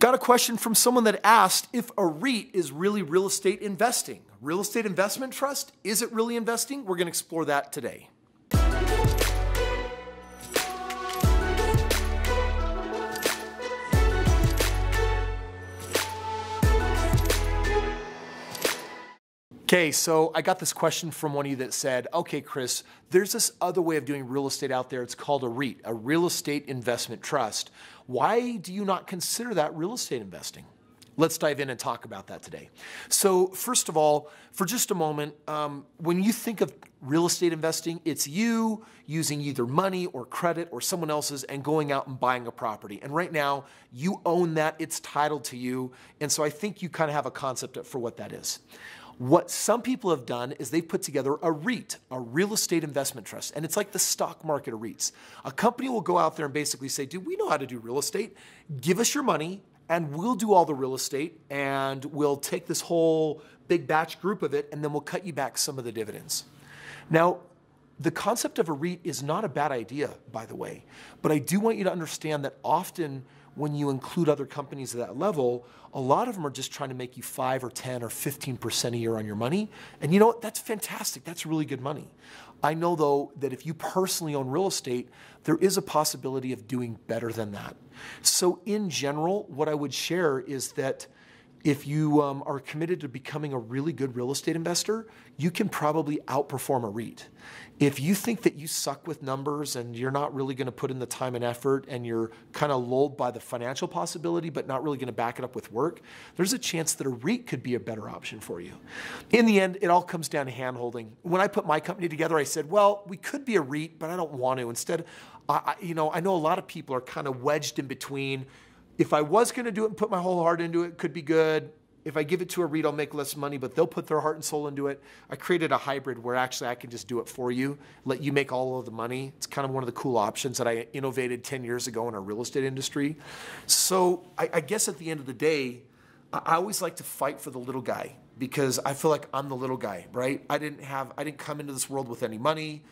Got a question from someone that asked if a REIT is really real estate investing. Real estate investment trust, is it really investing? We're going to explore that today. Okay, so I got this question from one of you that said, okay, Kris, there's this other way of doing real estate out there. It's called a REIT, a real estate investment trust. Why do you not consider that real estate investing? Let's dive in and talk about that today. So first of all, for just a moment, when you think of real estate investing, it's you using either money or credit or someone else's and going out and buying a property. And right now, you own that, it's titled to you. And so I think you kind of have a concept for what that is. What some people have done is they've put together a REIT, a real estate investment trust, and it's like the stock market of REITs. A company will go out there and basically say, dude, we know how to do real estate. Give us your money and we'll do all the real estate and we'll take this whole big batch group of it and then we'll cut you back some of the dividends. Now, the concept of a REIT is not a bad idea, by the way, but I do want you to understand that often when you include other companies at that level, a lot of them are just trying to make you 5 or 10 or 15% a year on your money. And you know what? That's fantastic. That's really good money. I know though that if you personally own real estate, there is a possibility of doing better than that. So in general, what I would share is that if you are committed to becoming a really good real estate investor, you can probably outperform a REIT. If you think that you suck with numbers and you're not really going to put in the time and effort and you're kind of lulled by the financial possibility but not really going to back it up with work, there's a chance that a REIT could be a better option for you. In the end, it all comes down to hand-holding. When I put my company together, I said, well, we could be a REIT, but I don't want to. Instead, I know a lot of people are kind of wedged in between. If I was going to do it and put my whole heart into it, it could be good. If I give it to a REIT, I'll make less money, but they'll put their heart and soul into it. I created a hybrid where actually I can just do it for you, let you make all of the money. It's kind of one of the cool options that I innovated 10 years ago in our real estate industry. So I guess at the end of the day, I always like to fight for the little guy because I feel like I'm the little guy, right? I didn't come into this world with any money.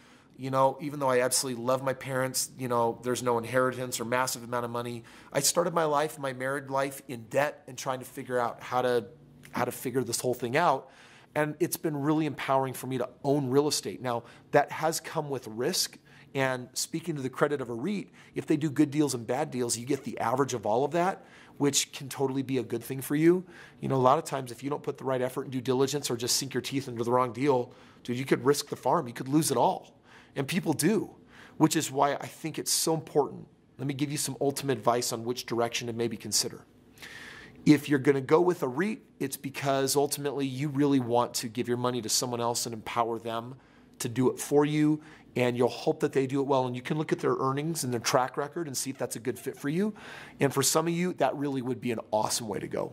You know, even though I absolutely love my parents, you know, there's no inheritance or massive amount of money. I started my life, my married life, in debt and trying to figure out how to figure this whole thing out. And it's been really empowering for me to own real estate. Now, that has come with risk. And speaking to the credit of a REIT, if they do good deals and bad deals, you get the average of all of that, which can totally be a good thing for you. You know, a lot of times if you don't put the right effort and due diligence or just sink your teeth into the wrong deal, dude, you could risk the farm. You could lose it all. And people do, which is why I think it's so important. Let me give you some ultimate advice on which direction to maybe consider. If you're going to go with a REIT, it's because ultimately you really want to give your money to someone else and empower them to do it for you. And you'll hope that they do it well. And you can look at their earnings and their track record and see if that's a good fit for you. And for some of you, that really would be an awesome way to go.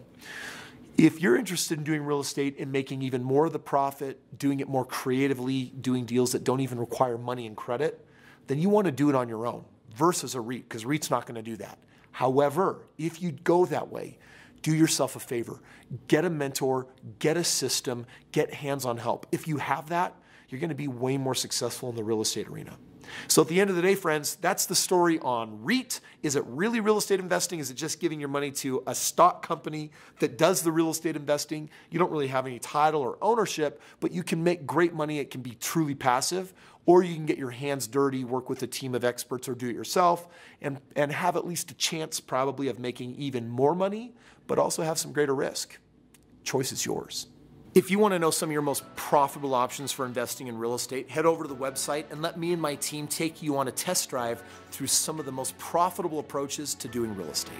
If you're interested in doing real estate and making even more of the profit, doing it more creatively, doing deals that don't even require money and credit, then you want to do it on your own versus a REIT, because REIT's not going to do that. However, if you go that way, do yourself a favor. Get a mentor, get a system, get hands-on help. If you have that, you're going to be way more successful in the real estate arena. So at the end of the day, friends, that's the story on REIT. Is it really real estate investing? Is it just giving your money to a stock company that does the real estate investing? You don't really have any title or ownership, but you can make great money. It can be truly passive, or you can get your hands dirty, work with a team of experts or do it yourself and have at least a chance probably of making even more money, but also have some greater risk. Choice is yours. If you want to know some of your most profitable options for investing in real estate, head over to the website and let me and my team take you on a test drive through some of the most profitable approaches to doing real estate.